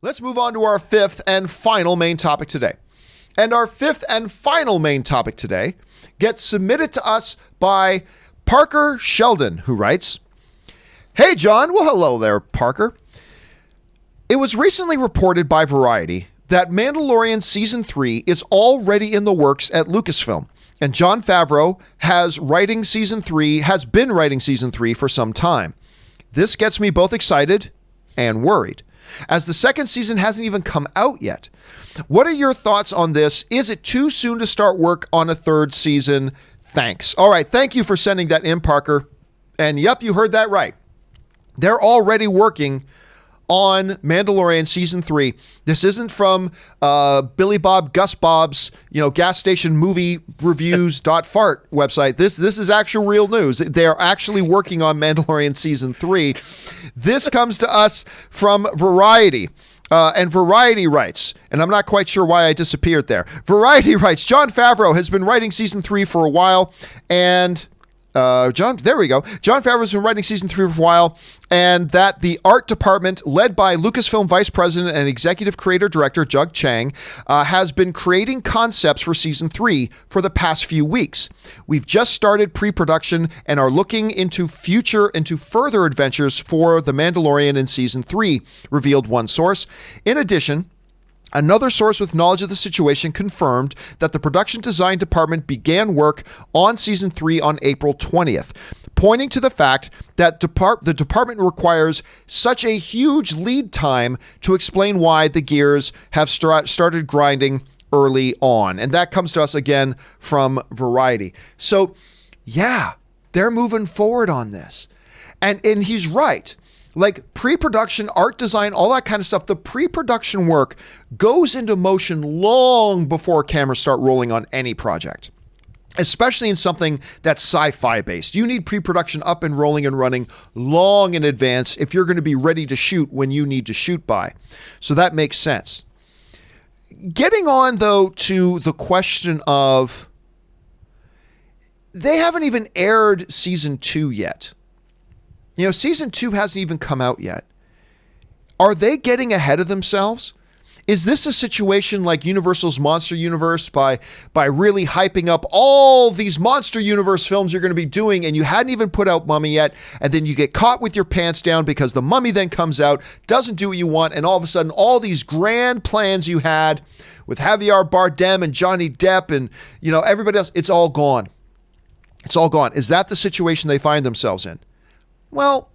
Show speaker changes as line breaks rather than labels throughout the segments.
Let's move on to our fifth and final main topic today. And our fifth and final main topic today gets submitted to us by Parker Sheldon, who writes, "Hey, John." Well, hello there, Parker. "It was recently reported by Variety that Mandalorian Season 3 is already in the works at Lucasfilm, and Jon Favreau has been writing Season 3 for some time. This gets me both excited and worried, as the second season hasn't even come out yet. What are your thoughts on this? Is it too soon to start work on a third season? Thanks." All right, thank you for sending that in, Parker. And yep, you heard that right. They're already working on Mandalorian Season 3. This isn't from Billy Bob Gus Bob's, gas station movie reviews.fart website. This is actual real news. They are actually working on Mandalorian Season 3. This comes to us from Variety. And Variety writes, and I'm not quite sure why I disappeared there. Variety writes, "Jon Favreau has been writing Season 3 for a while, and Jon Favreau's been writing Season 3 for a while, and that the art department, led by Lucasfilm Vice President and Executive Creator Director Doug Chiang, has been creating concepts for Season 3 for the past few weeks. We've just started pre-production and are looking into further adventures for The Mandalorian in Season 3, revealed one source. In addition, another source with knowledge of the situation confirmed that the production design department began work on Season 3 on April 20th, pointing to the fact that the department requires such a huge lead time to explain why the gears have started grinding early on." And that comes to us again from Variety. So, yeah, they're moving forward on this. And he's right. Like pre-production, art design, all that kind of stuff, the pre-production work goes into motion long before cameras start rolling on any project, especially in something that's sci-fi based. You need pre-production up and rolling and running long in advance if you're going to be ready to shoot when you need to shoot by. So that makes sense. Getting on, though, to the question of, they haven't even aired Season 2 yet. Season 2 hasn't even come out yet. Are they getting ahead of themselves? Is this a situation like Universal's Monster Universe by really hyping up all these Monster Universe films you're going to be doing, and you hadn't even put out Mummy yet, and then you get caught with your pants down because the Mummy then comes out, doesn't do what you want, and all of a sudden all these grand plans you had with Javier Bardem and Johnny Depp and everybody else, it's all gone. It's all gone. Is that the situation they find themselves in? Well,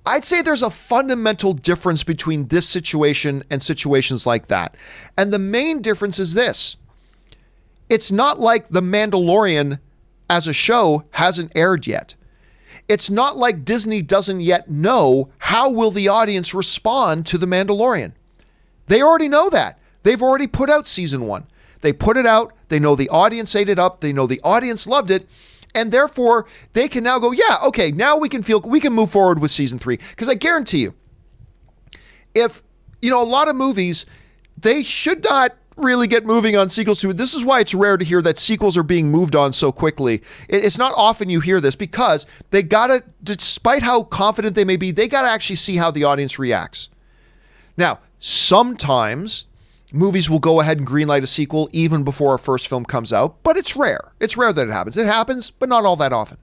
I'd say there's a fundamental difference between this situation and situations like that. And the main difference is this. It's not like The Mandalorian as a show hasn't aired yet. It's not like Disney doesn't yet know how will the audience respond to The Mandalorian. They already know that. They've already put out Season 1. They put it out. They know the audience ate it up. They know the audience loved it. And therefore, they can now go, yeah, okay, now we can move forward with Season 3. Because I guarantee you, if, a lot of movies, they should not really get moving on sequels to it. This is why it's rare to hear that sequels are being moved on so quickly. It's not often you hear this, because they gotta, despite how confident they may be, they gotta actually see how the audience reacts. Now, sometimes movies will go ahead and greenlight a sequel even before a first film comes out, but it's rare. It's rare that it happens. It happens, but not all that often.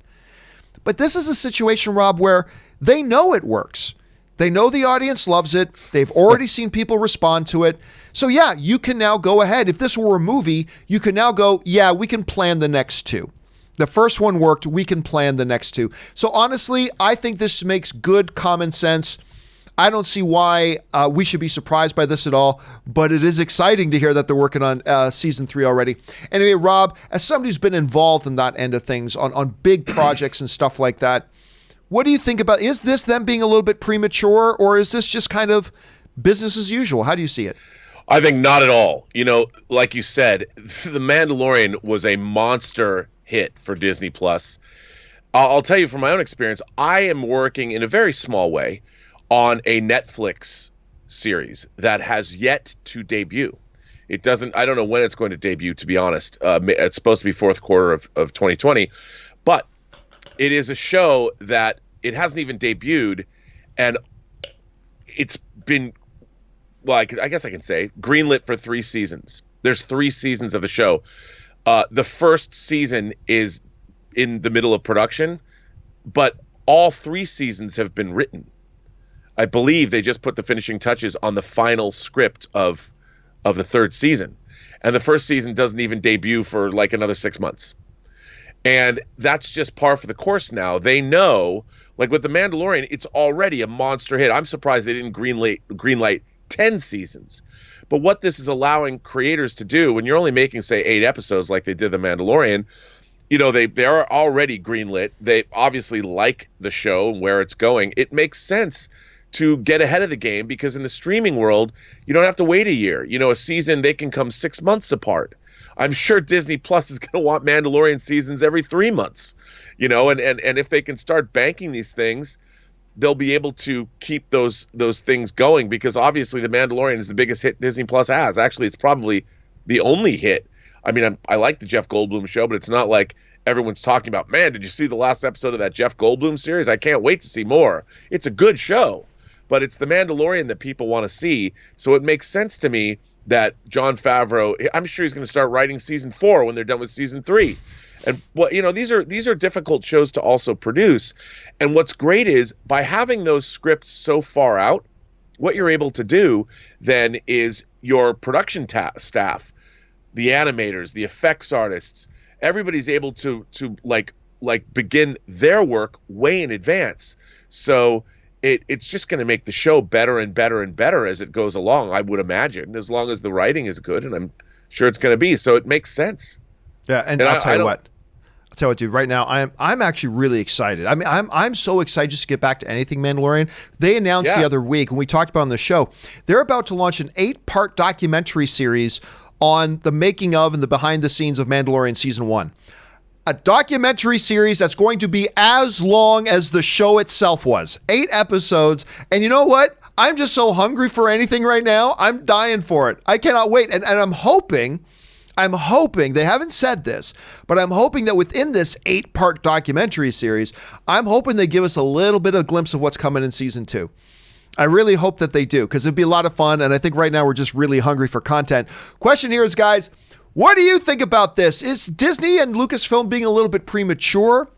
But this is a situation, Rob, where they know it works. They know the audience loves it. They've already seen people respond to it. So yeah, you can now go ahead. If this were a movie, you can now go, yeah, we can plan the next two. The first one worked. We can plan the next two. So honestly, I think this makes good common sense. I don't see why we should be surprised by this at all, but it is exciting to hear that they're working on Season 3 already. Anyway, Rob, as somebody who's been involved in that end of things on big projects and stuff like that, what do you think about, is this them being a little bit premature, or is this just kind of business as usual? How do you see it?
I think not at all. Like you said, The Mandalorian was a monster hit for Disney+. I'll tell you from my own experience, I am working in a very small way on a Netflix series that has yet to debut. I don't know when it's going to debut, to be honest. It's supposed to be fourth quarter of 2020, but it is a show that it hasn't even debuted, and it's been well, I guess I can say greenlit for 3 seasons. There's 3 seasons of the show. The first season is in the middle of production, but all 3 seasons have been written. I believe they just put the finishing touches on the final script of the 3rd season. And the first season doesn't even debut for like another 6 months. And that's just par for the course now. They know, like with The Mandalorian, it's already a monster hit. I'm surprised they didn't greenlight 10 seasons. But what this is allowing creators to do, when you're only making, say, 8 episodes like they did The Mandalorian, you know, they are already greenlit. They obviously like the show and where it's going. It makes sense to get ahead of the game, because in the streaming world, you don't have to wait a year. You know, a season, they can come 6 months apart. I'm sure Disney Plus is going to want Mandalorian seasons every 3 months, you know, and if they can start banking these things, they'll be able to keep those things going, because obviously The Mandalorian is the biggest hit Disney Plus has. Actually, it's probably the only hit. I mean, I like the Jeff Goldblum show, but it's not like everyone's talking about, man, did you see the last episode of that Jeff Goldblum series? I can't wait to see more. It's a good show, but it's The Mandalorian that people want to see. So it makes sense to me that Jon Favreau, I'm sure he's going to start writing season 4 when they're done with season 3. And what, you know, these are difficult shows to also produce. And what's great is by having those scripts so far out, what you're able to do then is your production staff, the animators, the effects artists, everybody's able to like begin their work way in advance. So it's just going to make the show better and better and better as it goes along, I would imagine, as long as the writing is good, and I'm sure it's going to be. So it makes sense.
Yeah, and I'll tell you what, dude. Right now, I'm actually really excited. I mean, I'm so excited just to get back to anything Mandalorian. They announced the other week, when we talked about on the show, they're about to launch an 8-part documentary series on the making of and the behind the scenes of Mandalorian season 1. A documentary series that's going to be as long as the show itself was. 8 episodes. And you know what? I'm just so hungry for anything right now. I'm dying for it. I cannot wait. And I'm hoping, they haven't said this, but I'm hoping that within this 8-part documentary series, I'm hoping they give us a little bit of a glimpse of what's coming in season 2. I really hope that they do, because it'd be a lot of fun. And I think right now we're just really hungry for content. Question here is, guys, what do you think about this? Is Disney and Lucasfilm being a little bit premature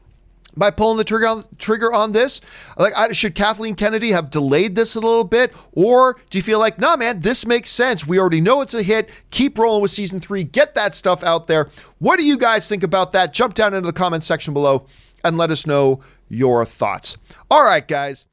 by pulling the trigger on this? Like, should Kathleen Kennedy have delayed this a little bit? Or do you feel like, nah, man, this makes sense. We already know it's a hit. Keep rolling with season 3. Get that stuff out there. What do you guys think about that? Jump down into the comment section below and let us know your thoughts. All right, guys.